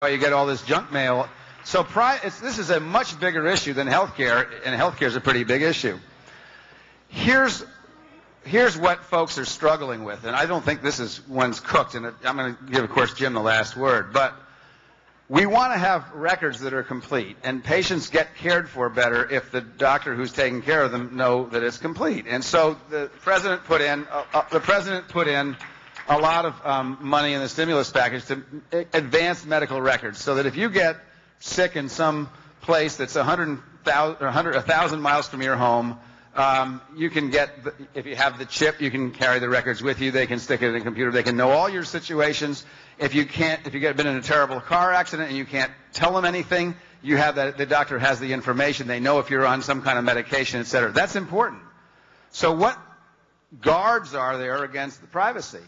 you get all this junk mail. So this is a much bigger issue than healthcare, and healthcare is a pretty big issue. Here's what folks are struggling with, and I don't think this is one's cooked, and I'm going to give, of course, Jim the last word, but we want to have records that are complete, and patients get cared for better if the doctor who's taking care of them know that it's complete. And so the president put in a lot of money in the stimulus package to advance medical records, so that if you get sick in some place that's 1,000 miles from your home, you can get, if you have the chip, you can carry the records with you. They can stick it in a computer. They can know all your situations. If you've been in a terrible car accident and you can't tell them anything, you have that. The doctor has the information. They know if you're on some kind of medication, et cetera. That's important. So what guards are there against the privacy?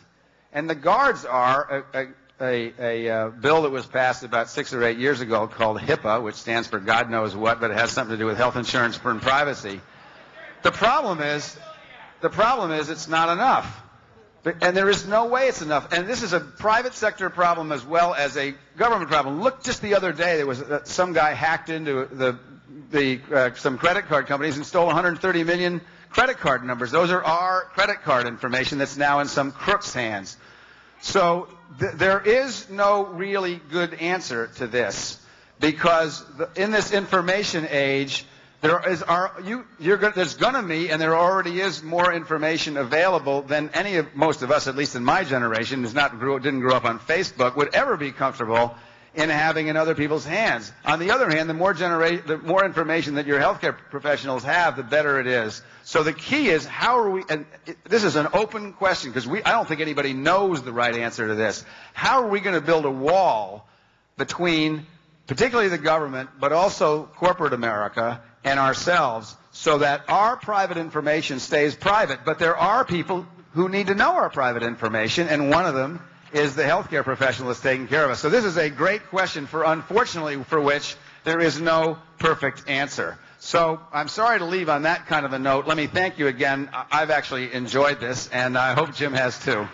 And the guards are a bill that was passed about 6 or 8 years ago called HIPAA, which stands for God knows what, but it has something to do with health insurance and privacy. The problem is it's not enough. And there is no way it's enough. And this is a private sector problem as well as a government problem. Look, just the other day, there was some guy hacked into some credit card companies and stole 130 million credit card numbers. Those are our credit card information that's now in some crook's hands. So there is no really good answer to this, because in this information age, there's going to be, and there already is, more information available than most of us, at least in my generation, didn't grow up on Facebook, would ever be comfortable in having in other people's hands. On the other hand, the more information that your healthcare professionals have, the better it is. So the key is, how are we, and this is an open question, because I don't think anybody knows the right answer to this. How are we going to build a wall between particularly the government, but also corporate America and ourselves, so that our private information stays private? But there are people who need to know our private information, and one of them is the healthcare professional that's taking care of us. So this is a great question, unfortunately, for which there is no perfect answer. So I'm sorry to leave on that kind of a note. Let me thank you again. I've actually enjoyed this, and I hope Jim has too.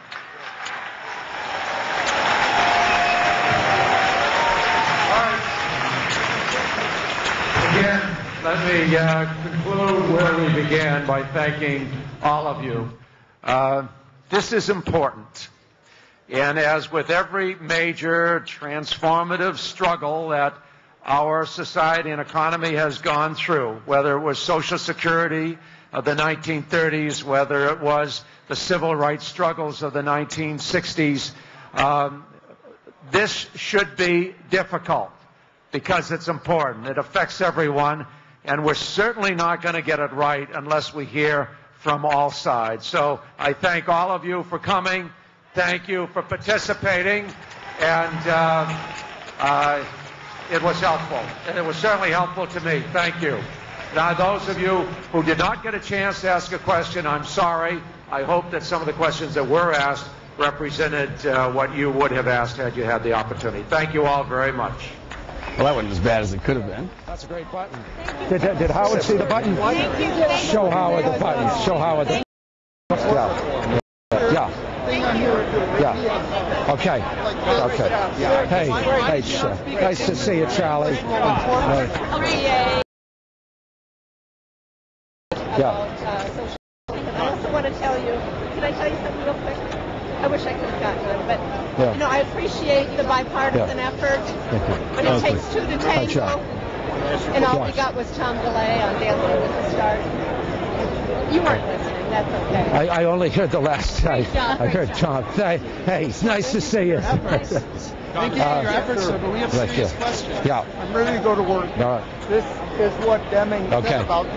Again, let me conclude where we began by thanking all of you. This is important. And as with every major transformative struggle that our society and economy has gone through, whether it was Social Security of the 1930s, whether it was the civil rights struggles of the 1960s, this should be difficult because it's important. It affects everyone, and we're certainly not going to get it right unless we hear from all sides. So I thank all of you for coming. Thank you for participating, and it was helpful, and it was certainly helpful to me. Thank you. Now, those of you who did not get a chance to ask a question, I'm sorry. I hope that some of the questions that were asked represented what you would have asked had you had the opportunity. Thank you all very much. Well, that wasn't as bad as it could have been. That's a great button. Did Howard see the button? Show Howard the button. Show Howard the button. Yeah. Yeah. Okay. Okay. Hey, nice to see you, Charlie. Yeah. I also want to tell you, can I tell you something real quick? I wish I could have gotten it, but you know, I appreciate the bipartisan effort. But it takes two to tango, and all we got was Tom DeLay on Dancing with the Stars. You weren't listening. That's okay. I only heard the last time. I heard Tom. Hey, it's nice to see you. Thank you for your efforts, sir, but we have serious questions. Yeah. I'm ready to go to work. All right. This is what Deming said about me.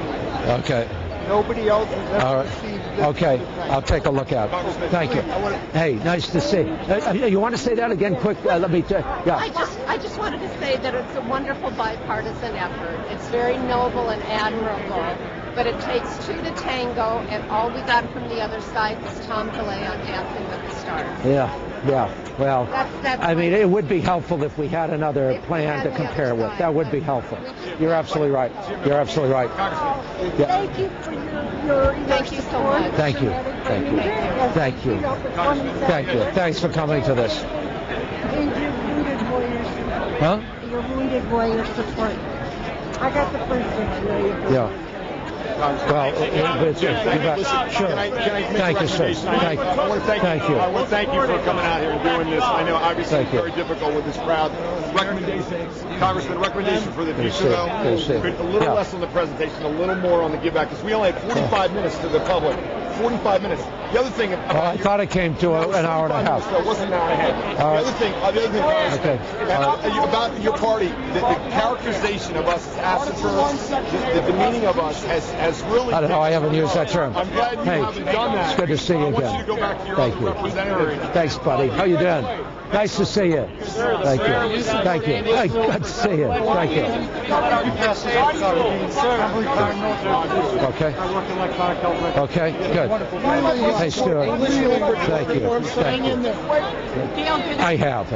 Okay. Nobody else has ever received this. Okay, I'll take a look at it. Thank you. Hey, nice to see you. You want to say that again quick? Let me I just wanted to say that it's a wonderful bipartisan effort. It's very noble and admirable, but it takes two to tango, and all we got from the other side was Tom DeLay on Dancing with the Stars. Yeah. Well, I mean, it would be helpful if we had another plan to compare with. That would be helpful. You're absolutely right. Thank you for your thank you so much. Thank you. Thanks for coming to this. Huh? Your wounded warrior support. I got the first one. Yeah. Well, sure. Thank you, sir. Thank you. I want to thank you for coming out here and doing this. I know obviously it's very difficult with this crowd. Recommendations, Congressman, recommendation for the future though. A little less on the presentation, a little more on the give back, because we only had 45 minutes to the public. 45 minutes. The other thing about I thought it came to an hour and a half. So it wasn't an hour and a half. The other thing about your party, the characterization of us as asseters, the demeaning of us has really. I don't know. I haven't used that term. I'm glad you haven't done that. It's good to see you again. I want you to go back to your other representative. Thanks, buddy. How you doing? Nice to see you. Thank you. Thank you. Hey, good to see you. Thank you. Okay. Okay. Good. Hey, Stuart. Thank you. Thank you. I have.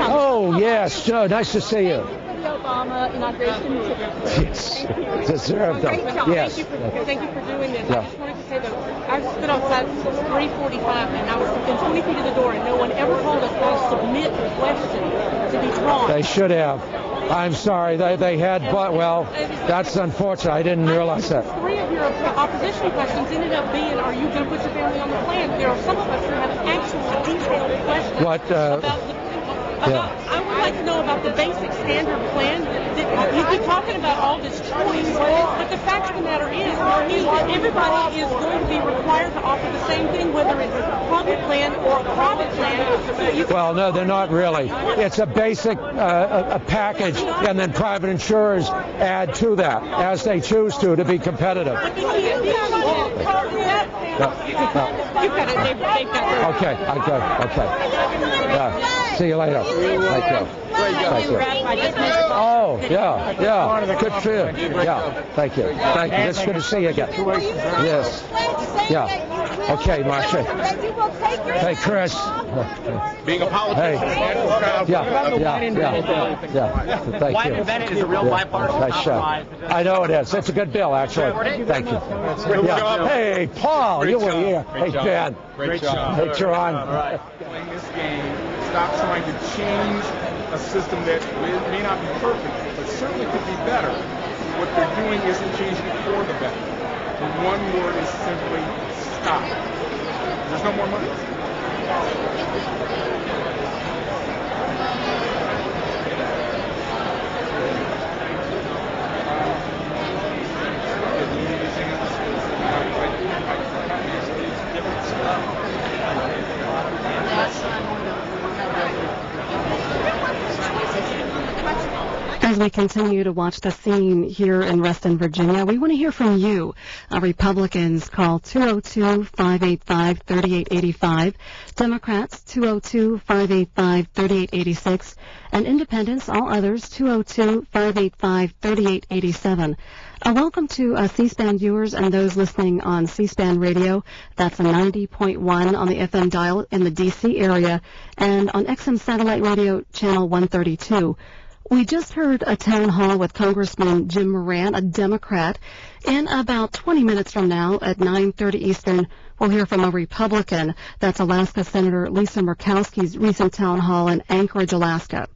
Oh, yes. Nice to see you. Obama inauguration. Yes. Deserved them. Yes. Thank you for doing this. I just wanted to say that I stood outside since 3:45 and I was within 20 feet of the door and no one ever told us how to submit a question to be drawn. They should have. I'm sorry. They had, but well, that's unfortunate. I didn't realize that. 3 of your opposition questions ended up being, are you going to put your family on the plan? There are some of us who have actual detailed questions about the I would like to know about the basic standard plan. You've been talking about all this choice, but the fact of the matter is that everybody is going to be required to offer the same thing, whether it's a public plan or a private plan. Well, no, they're not really. It's a basic a package, and then private insurers add to that as they choose to be competitive. Okay, I got it. Okay. See you later. Thank you. Thank you. Oh, yeah. Good for you. Yeah. Thank you. Thank you. It's good to see you again. Yes. Yeah. Okay, Marsha. Hey, Chris. Being a politician. Hey. Yeah. Thank you. Bennett is a real bipartisan compromise. I know it is. It's a good bill, actually. Thank you. Yeah. Hey, Paul, you were here. Hey, Ben. Great job. Hey, John. All right. Playing this game, stop trying to change a system that may not be perfect, but certainly could be better. What they're doing isn't changing it for the better. The one word is simply stop. There's no more money. As we continue to watch the scene here in Reston, Virginia, we want to hear from you. Republicans call 202-585-3885, Democrats 202-585-3886, and Independents, all others, 202-585-3887. Welcome to C-SPAN viewers and those listening on C-SPAN radio. That's a 90.1 on the FM dial in the D.C. area, and on XM satellite radio channel 132. We just heard a town hall with Congressman Jim Moran, a Democrat. In about 20 minutes from now at 9:30 Eastern, we'll hear from a Republican. That's Alaska Senator Lisa Murkowski's recent town hall in Anchorage, Alaska.